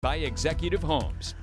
by Executive Homes.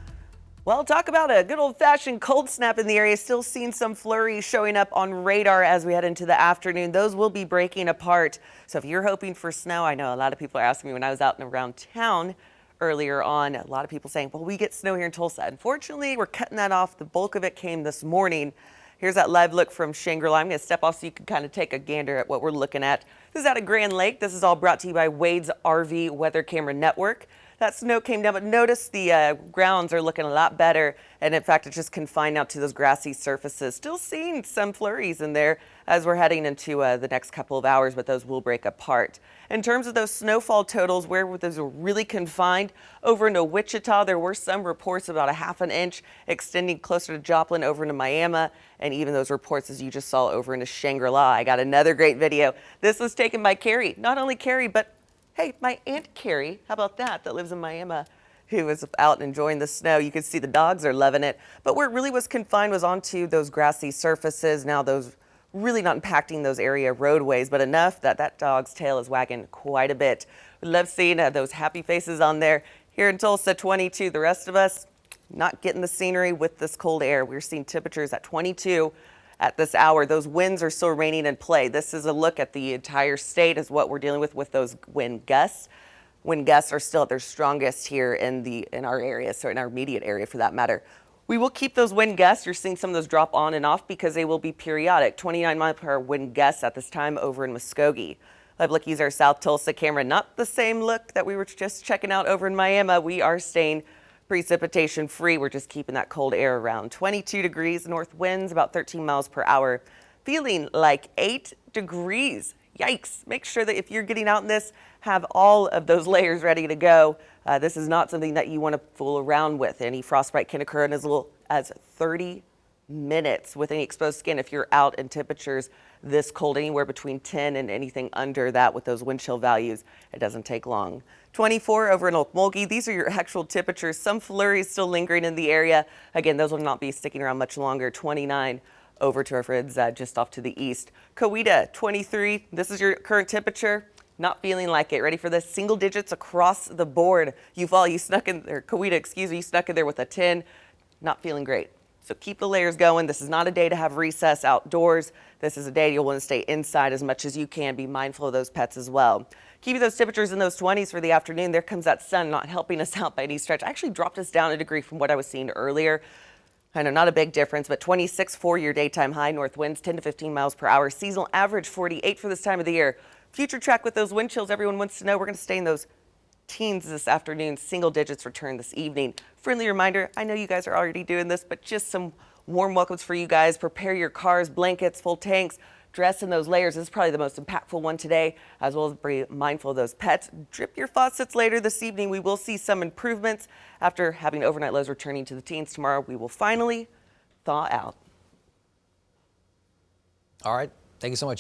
Well, talk about a good old-fashioned cold snap in the area. Still seeing some flurries showing up on radar as we head into the afternoon. Those will be breaking apart. So if you're hoping for snow, I know a lot of people are asking me when I was out and around town earlier on, a lot of people saying, well, we get snow here in Tulsa. Unfortunately, we're cutting that off. The bulk of it came this morning. Here's that live look from Shangri-La. I'm going to step off so you can kind of take a gander at what we're looking at. This is out of Grand Lake. This is all brought to you by Wade's RV Weather Camera Network. That snow came down, but notice the grounds are looking a lot better. And in fact, it's just confined out to those grassy surfaces. Still seeing some flurries in there as we're heading into the next couple of hours, but those will break apart. In terms of those snowfall totals, where those are really confined, over into Wichita, there were some reports about a ½ an inch extending closer to Joplin over into Miami, and even those reports, as you just saw, over into Shangri-La. I got another great video. This was taken by KARI. Not only KARI, but hey, my Aunt KARI, how about that, that lives in Miami, who was out enjoying the snow. You can see the dogs are loving it. But where it really was confined was onto those grassy surfaces. Now those really not impacting those area roadways, but enough that that dog's tail is wagging quite a bit. We love seeing those happy faces on there. Here in Tulsa, 22. The rest of us not getting the scenery with this cold air. We're seeing temperatures at 22 at this hour. Those winds are still remaining in play. This is a look at the entire state as what we're dealing with those wind gusts. Wind gusts are still at their strongest here in our area, so in our immediate area for that matter. We will keep those wind gusts. You're seeing some of those drop on and off because they will be periodic. 29-mile-per-hour wind gusts at this time over in Muskogee. Live look, use our South Tulsa camera. Not the same look that we were just checking out over in Miami. We are staying precipitation free. We're just keeping that cold air around. 22 degrees, north winds about 13 miles per hour. Feeling like 8 degrees. Yikes. Make sure that if you're getting out in this, have all of those layers ready to go. This is not something that you want to fool around with. Any frostbite can occur in as little as 30 minutes with any exposed skin if you're out in temperatures this cold, anywhere between 10 and anything under that with those wind chill values. It doesn't take long. 24 over in Okmulgee. These are your actual temperatures. Some flurries still lingering in the area. Again, those will not be sticking around much longer. 29 over to our friends just off to the east. Coweta, 23. This is your current temperature. Not feeling like it. Ready for this? Single digits across the board. You snuck in there. Coweta, excuse me, you snuck in there with a 10. Not feeling great. So keep the layers going. This is not a day to have recess outdoors. This is a day you'll want to stay inside as much as you can. Be mindful of those pets as well. Keeping those temperatures in those 20s for the afternoon. There comes that sun, not helping us out by any stretch. Actually dropped us down a degree from what I was seeing earlier. I know, not a big difference, but 26 for your daytime high. North winds 10 to 15 miles per hour. Seasonal average 48 for this time of the year. Future track with those wind chills. Everyone wants to know. We're going to stay in those teens this afternoon. Single digits return this evening. Friendly reminder, I know you guys are already doing this, but just some warm welcomes for you guys. Prepare your cars, blankets, full tanks. Dress in those layers. This is probably the most impactful one today, as well as be mindful of those pets. Drip your faucets later this evening. We will see some improvements after having overnight lows returning to the teens tomorrow. We will finally thaw out. All right. Thank you so much.